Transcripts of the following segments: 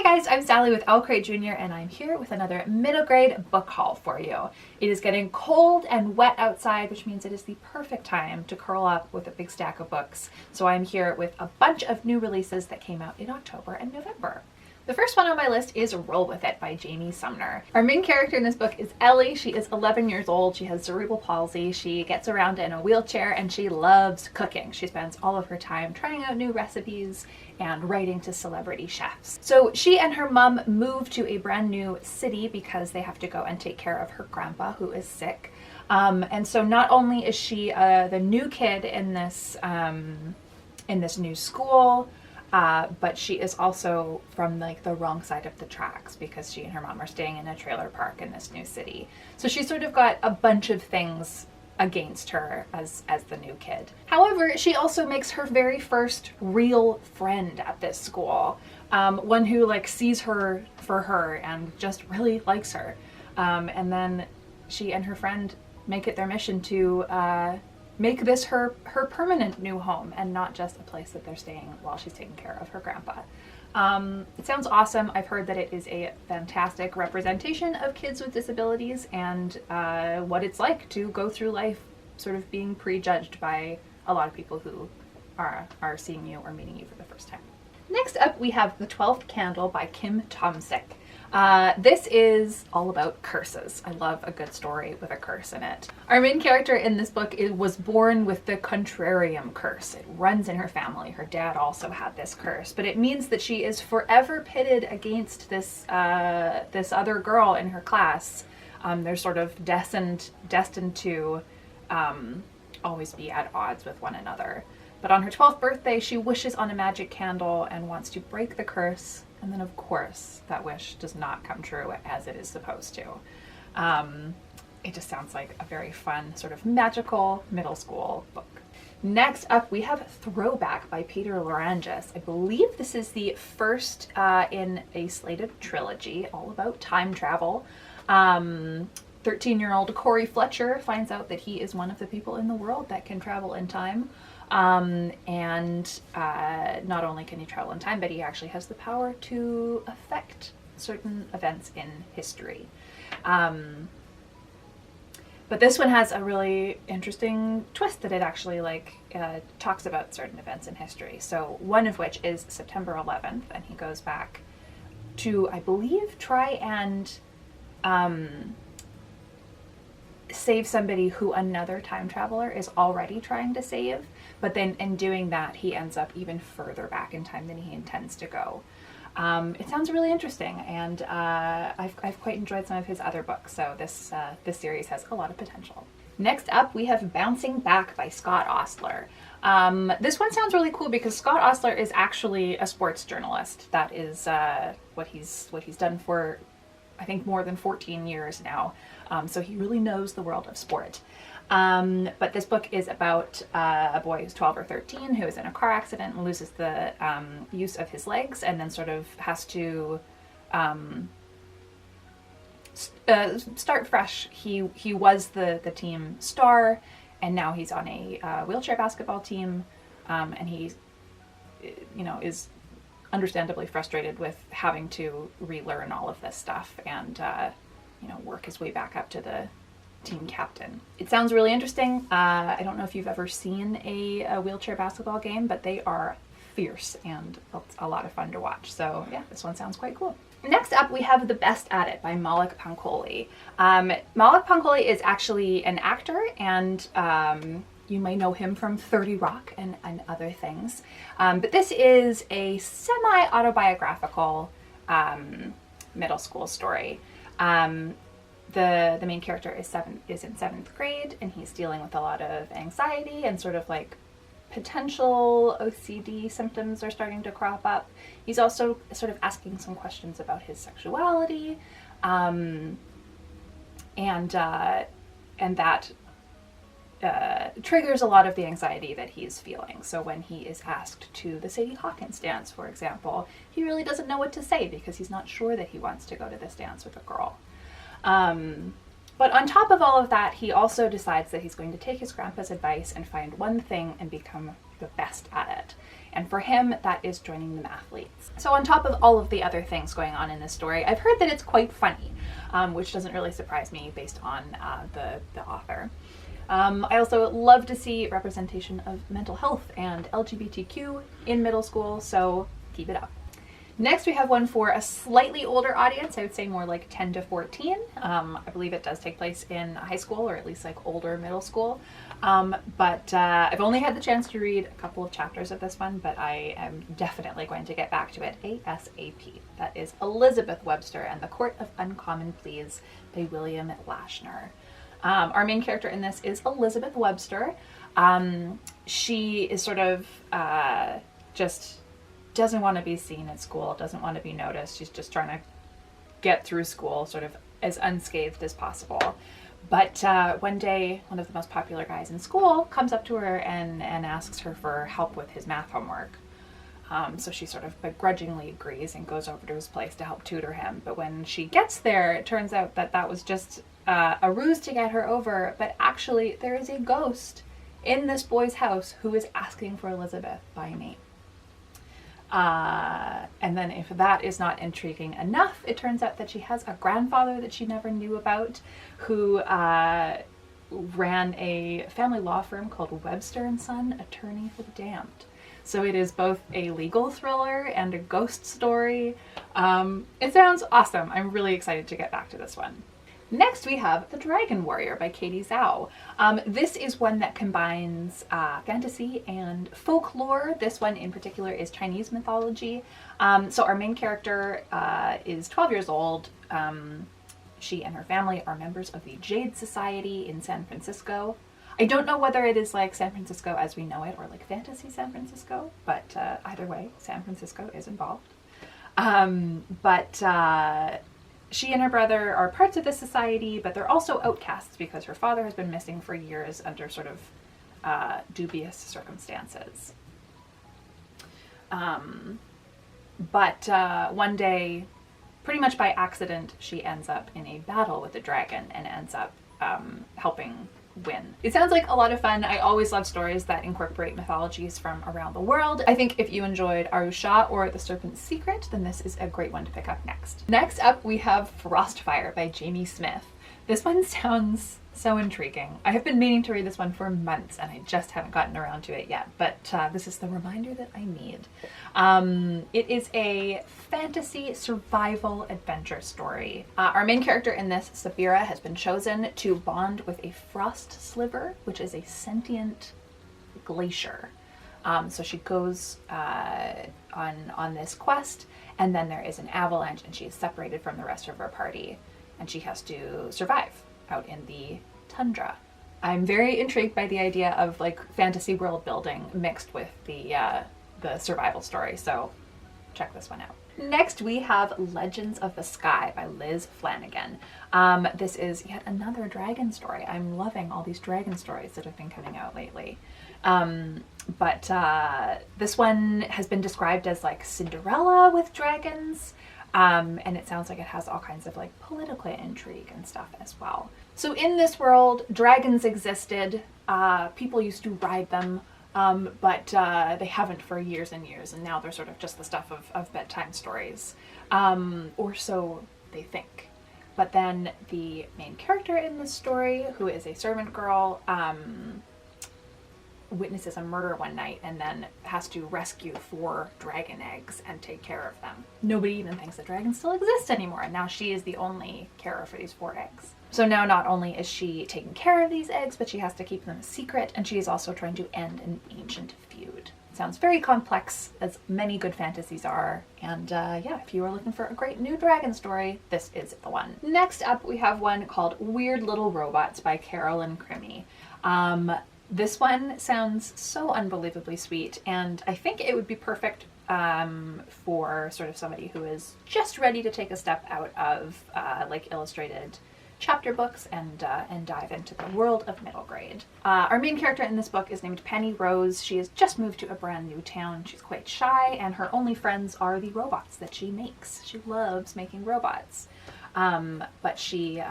Hi guys, I'm Sally with OwlCrate Jr. and I'm here with another middle grade book haul for you. It is getting cold and wet outside, which means it is the perfect time to curl up with a big stack of books. So I'm here with a bunch of new releases that came out in October and November. The first one on my list is Roll With It by Jamie Sumner. Our main character in this book is Ellie. She is 11 years old. She has cerebral palsy. She gets around in a wheelchair and she loves cooking. She spends all of her time trying out new recipes and writing to celebrity chefs. So she and her mom move to a brand new city because they have to go and take care of her grandpa who is sick. And so not only is she the new kid in this new school, but she is also from like the wrong side of the tracks because she and her mom are staying in a trailer park in this new city. So she's sort of got a bunch of things against her as the new kid. However, she also makes her very first real friend at this school, one who like sees her for her and just really likes her. And then she and her friend make it their mission to make this her permanent new home and not just a place that they're staying while she's taking care of her grandpa. It sounds awesome. I've heard that it is a fantastic representation of kids with disabilities and what it's like to go through life sort of being prejudged by a lot of people who are seeing you or meeting you for the first time. Next up, we have The 12th Candle by Kim Tomsic. This is all about curses. I love a good story with a curse in it. Our main character in this book was born with the contrarium curse. It runs in her family. Her dad also had this curse, but it means that she is forever pitted against this other girl in her class. They're sort of destined to always be at odds with one another. But on her 12th birthday, she wishes on a magic candle and wants to break the curse. And then, of course, that wish does not come true as it is supposed to. It just sounds like a very fun, sort of magical middle school book. Next up, we have Throwback by Peter Lerangis. I believe this is the first in a slated trilogy all about time travel. 13-year-old Corey Fletcher finds out that he is one of the people in the world that can travel in time. And not only can he travel in time, but he actually has the power to affect certain events in history. But this one has a really interesting twist that it actually talks about certain events in history. So one of which is September 11th, and he goes back to, I believe, try and save somebody who another time traveler is already trying to save, but then in doing that he ends up even further back in time than he intends to go. It sounds really interesting, and I've quite enjoyed some of his other books, so this series has a lot of potential. Next up, we have Bouncing Back by Scott Ostler. This one sounds really cool because Scott Ostler is actually a sports journalist. That is what he's done for, I think, more than 14 years now. So he really knows the world of sport. But this book is about a boy who's 12 or 13 who is in a car accident and loses the use of his legs and then sort of has to start fresh. He was the team star, and now he's on a wheelchair basketball team, and he is understandably frustrated with having to relearn all of this stuff and work his way back up to the team captain. It sounds really interesting. I don't know if you've ever seen a wheelchair basketball game, but they are fierce and it's a lot of fun to watch. So yeah, this one sounds quite cool. Next up, we have The Best at It by Maulik Pancholy. Maulik Pancholy is actually an actor, and you may know him from 30 Rock and other things. But this is a semi-autobiographical middle school story. The main character is in 7th grade, and he's dealing with a lot of anxiety and sort of like potential OCD symptoms are starting to crop up. He's also sort of asking some questions about his sexuality, and that triggers a lot of the anxiety that he's feeling. So when he is asked to the Sadie Hawkins dance, for example, he really doesn't know what to say because he's not sure that he wants to go to this dance with a girl. But on top of all of that, he also decides that he's going to take his grandpa's advice and find one thing and become the best at it. And for him, that is joining the mathletes. So on top of all of the other things going on in this story, I've heard that it's quite funny, which doesn't really surprise me based on the author. I also love to see representation of mental health and LGBTQ in middle school, so keep it up. Next, we have one for a slightly older audience. I would say more like 10 to 14. I believe it does take place in high school, or at least like older middle school. But I've only had the chance to read a couple of chapters of this one, but I am definitely going to get back to it ASAP. That is Elizabeth Webster and the Court of Uncommon Pleas by William Lashner. Our main character in this is Elizabeth Webster. She is sort of just doesn't want to be seen at school, doesn't want to be noticed. She's just trying to get through school sort of as unscathed as possible. But one day, one of the most popular guys in school comes up to her and asks her for help with his math homework. So she sort of begrudgingly agrees and goes over to his place to help tutor him. But when she gets there, it turns out that that was just a ruse to get her over. But actually, there is a ghost in this boy's house who is asking for Elizabeth by name. And then if that is not intriguing enough, it turns out that she has a grandfather that she never knew about who ran a family law firm called Webster and Son, Attorney for the Damned. So it is both a legal thriller and a ghost story. It sounds awesome. I'm really excited to get back to this one. Next, we have The Dragon Warrior by Katie Zhao. This is one that combines fantasy and folklore. This one in particular is Chinese mythology. So our main character is 12 years old. She and her family are members of the Jade Society in San Francisco. I don't know whether it is like San Francisco as we know it or like fantasy San Francisco, but either way, San Francisco is involved. She and her brother are parts of the society, but they're also outcasts because her father has been missing for years under sort of dubious circumstances. But one day, pretty much by accident, she ends up in a battle with the dragon and ends up helping win. It sounds like a lot of fun. I always love stories that incorporate mythologies from around the world. I think if you enjoyed Arusha or The Serpent's Secret, then this is a great one to pick up next. Next up, we have Frostfire by Jamie Smith. This one sounds so intriguing. I have been meaning to read this one for months and I just haven't gotten around to it yet, but this is the reminder that I need. It is a fantasy survival adventure story. Our main character in this, Sabira, has been chosen to bond with a frost sliver, which is a sentient glacier. So she goes on this quest, and then there is an avalanche and she is separated from the rest of her party, and she has to survive out in the tundra. I'm very intrigued by the idea of like fantasy world building mixed with the survival story, so check this one out. Next, we have Legends of the Sky by Liz Flanagan. This is yet another dragon story. I'm loving all these dragon stories that have been coming out lately. But this one has been described as like Cinderella with dragons. And it sounds like it has all kinds of like political intrigue and stuff as well. So in this world, dragons existed. People used to ride them, but they haven't for years and years. And now they're sort of just the stuff of bedtime stories, or so they think. But then the main character in this story, who is a servant girl, witnesses a murder one night and then has to rescue 4 dragon eggs and take care of them. Nobody even thinks that dragons still exist anymore, and now she is the only carer for these 4 eggs. So now not only is she taking care of these eggs, but she has to keep them a secret, and she is also trying to end an ancient feud. Sounds very complex, as many good fantasies are, and yeah, if you are looking for a great new dragon story, this is the one. Next up, we have one called Weird Little Robots by Carolyn Cryme. This one sounds so unbelievably sweet, and I think it would be perfect for sort of somebody who is just ready to take a step out of like illustrated chapter books and dive into the world of middle grade. Our main character in this book is named Penny Rose. She has just moved to a brand new town. She's quite shy, and her only friends are the robots that she makes. She loves making robots. But she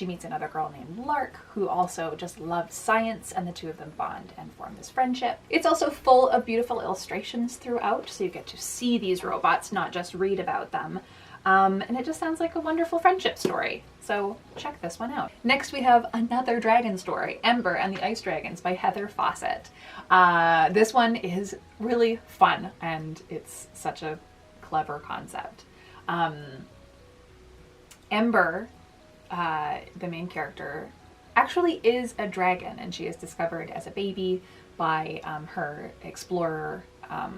meets another girl named Lark, who also just loves science, and the two of them bond and form this friendship. It's also full of beautiful illustrations throughout, so you get to see these robots, not just read about them. And it just sounds like a wonderful friendship story. So check this one out. Next we have another dragon story, Ember and the Ice Dragons by Heather Fawcett. This one is really fun, and it's such a clever concept. Ember, the main character, actually is a dragon, and she is discovered as a baby by her explorer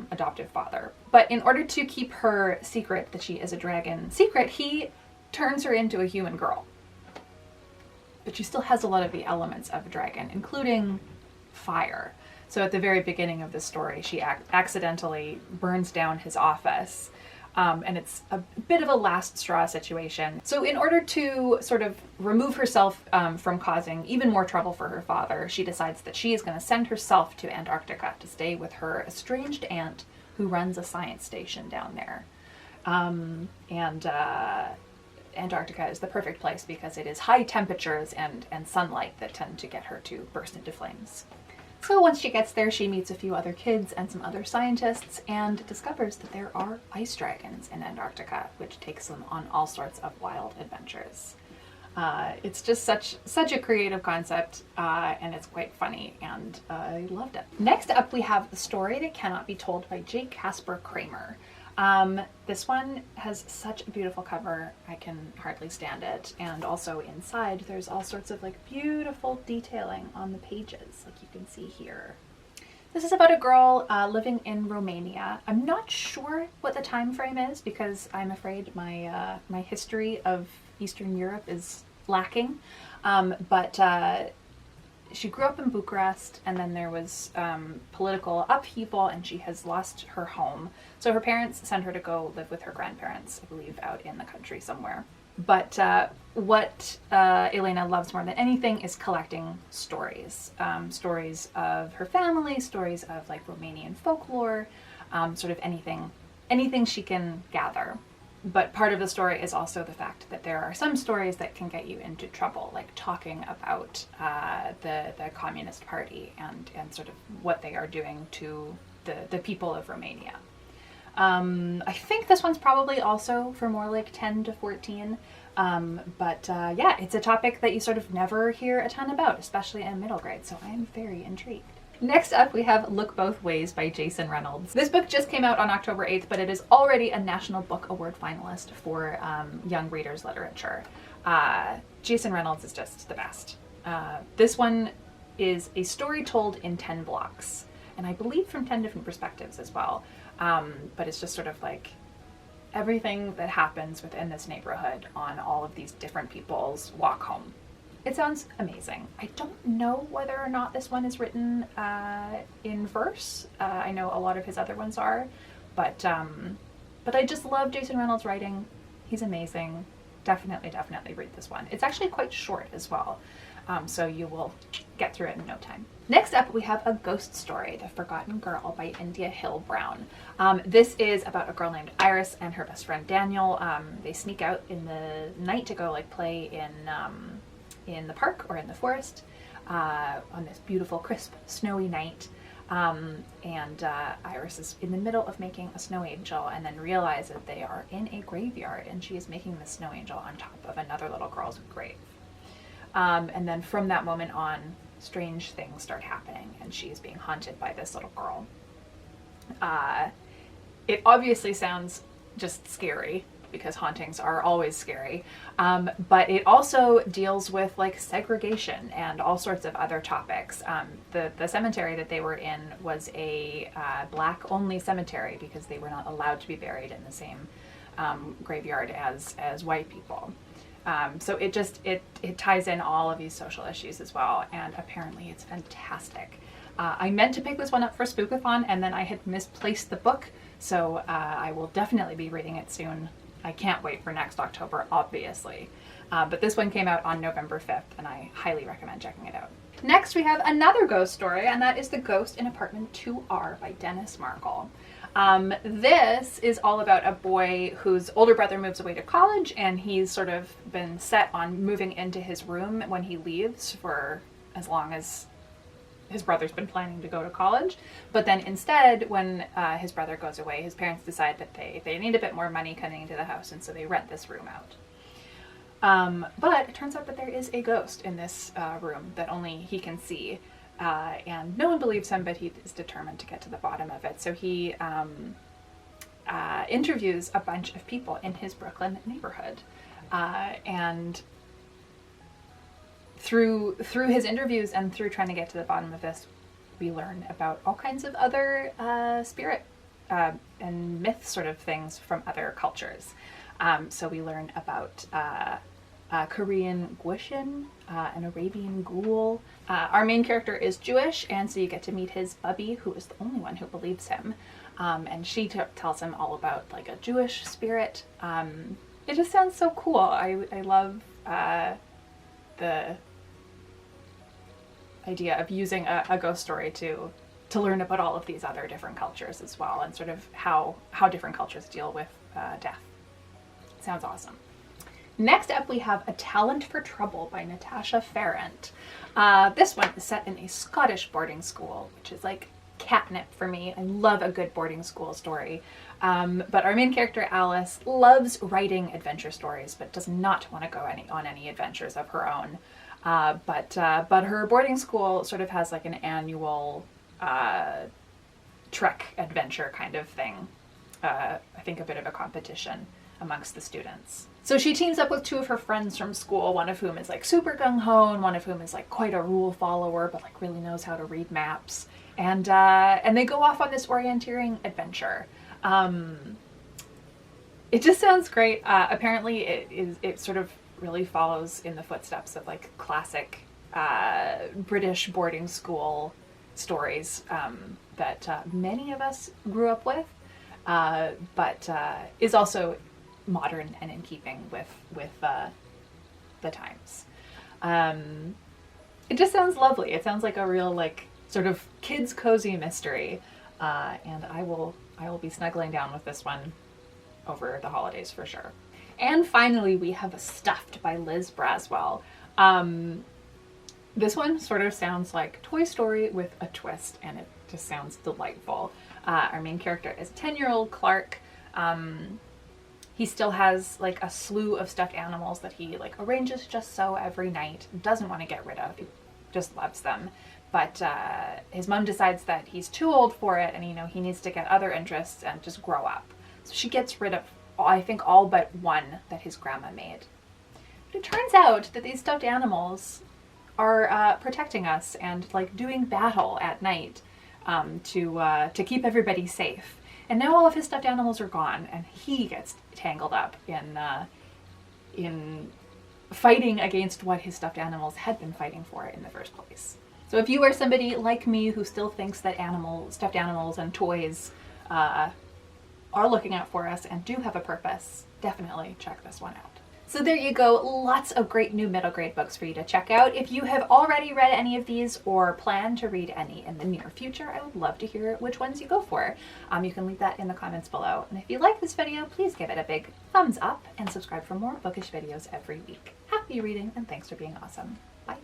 adoptive father. But in order to keep her secret that she is a dragon secret, he turns her into a human girl. But she still has a lot of the elements of a dragon, including fire. So at the very beginning of the story, she accidentally burns down his office. And it's a bit of a last straw situation. So in order to sort of remove herself from causing even more trouble for her father, she decides that she is going to send herself to Antarctica to stay with her estranged aunt who runs a science station down there. Antarctica is the perfect place because it is high temperatures and sunlight that tend to get her to burst into flames. So once she gets there, she meets a few other kids and some other scientists and discovers that there are ice dragons in Antarctica, which takes them on all sorts of wild adventures. It's just such a creative concept, and it's quite funny, and I loved it. Next up, we have The Story That Cannot Be Told by J. Kasper Kramer. This one has such a beautiful cover, I can hardly stand it, and also inside there's all sorts of like beautiful detailing on the pages, like you can see here. This is about a girl living in Romania. I'm not sure what the time frame is because I'm afraid my my history of Eastern Europe is lacking, but she grew up in Bucharest, and then there was political upheaval, and she has lost her home. So her parents sent her to go live with her grandparents, I believe, out in the country somewhere. But what Elena loves more than anything is collecting stories. Stories of her family, stories of like Romanian folklore, sort of anything she can gather. But part of the story is also the fact that there are some stories that can get you into trouble, like talking about the Communist Party and sort of what they are doing to the people of Romania. I think this one's probably also for more like 10 to 14. But yeah, it's a topic that you sort of never hear a ton about, especially in middle grade, so I'm very intrigued. Next up, we have Look Both Ways by Jason Reynolds. This book just came out on October 8th, but it is already a National Book Award finalist for young readers literature. Jason Reynolds is just the best. This one is a story told in 10 blocks, and I believe from 10 different perspectives as well. But it's just sort of like everything that happens within this neighborhood on all of these different people's walk home. It sounds amazing. I don't know whether or not this one is written in verse. I know a lot of his other ones are, but I just love Jason Reynolds' writing. He's amazing. Definitely read this one. It's actually quite short as well, so you will get through it in no time. Next up, we have A Ghost Story, The Forgotten Girl by India Hill Brown. This is about a girl named Iris and her best friend Daniel. They sneak out in the night to go like play in the park or in the forest on this beautiful, crisp, snowy night. Iris is in the middle of making a snow angel and then realizes that they are in a graveyard, and she is making the snow angel on top of another little girl's grave. And then from that moment on, strange things start happening, and she is being haunted by this little girl. It obviously sounds just scary, because hauntings are always scary, but it also deals with like segregation and all sorts of other topics. The cemetery that they were in was a black only cemetery because they were not allowed to be buried in the same graveyard as white people. So it ties in all of these social issues as well, and apparently it's fantastic. I meant to pick this one up for Spookathon, and then I had misplaced the book, so I will definitely be reading it soon. I can't wait for next October, obviously. But this one came out on November 5th, and I highly recommend checking it out. Next, we have another ghost story, and that is The Ghost in Apartment 2R by Denis Markell. This is all about a boy whose older brother moves away to college, and he's sort of been set on moving into his room when he leaves for as long as his brother's been planning to go to college. But then instead, when his brother goes away, his parents decide that they need a bit more money coming into the house, and so they rent this room out. But it turns out that there is a ghost in this room that only he can see. And no one believes him, but he is determined to get to the bottom of it. So he interviews a bunch of people in his Brooklyn neighborhood. And through his interviews and through trying to get to the bottom of this, we learn about all kinds of other spirit and myth sort of things from other cultures. So we learn about Korean Gwishin, an Arabian ghoul. Our main character is Jewish, and so you get to meet his bubby, who is the only one who believes him. And she tells him all about like a Jewish spirit. It just sounds so cool. I love the idea of using a ghost story to learn about all of these other different cultures as well, and sort of how different cultures deal with death. Sounds awesome. Next up, we have A Talent for Trouble by Natasha Farrant. This one is set in a Scottish boarding school, which is like catnip for me. I love a good boarding school story. But our main character, Alice, loves writing adventure stories, but does not want to go on any adventures of her own. But her boarding school sort of has like an annual trek adventure kind of thing. I think a bit of a competition amongst the students. So she teams up with two of her friends from school, one of whom is like super gung-ho and one of whom is like quite a rule follower, but like really knows how to read maps. And they go off on this orienteering adventure. It just sounds great. Apparently it sort of really follows in the footsteps of like classic British boarding school stories that many of us grew up with, but is also modern and in keeping with the times. It just sounds lovely. It sounds like a real like sort of kids cozy mystery, and I will be snuggling down with this one over the holidays for sure. And finally, we have Stuffed by Liz Braswell. This one sort of sounds like Toy Story with a twist, and it just sounds delightful. Our main character is 10-year-old Clark. He still has like a slew of stuffed animals that he like arranges just so every night, doesn't want to get rid of, he just loves them. But his mom decides that he's too old for it, and he needs to get other interests and just grow up. So she gets rid of, I think, all but one that his grandma made. But it turns out that these stuffed animals are protecting us and like doing battle at night to keep everybody safe. And now all of his stuffed animals are gone, and he gets tangled up in fighting against what his stuffed animals had been fighting for in the first place. So if you are somebody like me who still thinks that stuffed animals and toys are looking out for us and do have a purpose, definitely check this one out. So there you go, lots of great new middle grade books for you to check out. If you have already read any of these or plan to read any in the near future, I would love to hear which ones you go for. You can leave that in the comments below. And if you like this video, please give it a big thumbs up and subscribe for more bookish videos every week. Happy reading, and thanks for being awesome. Bye.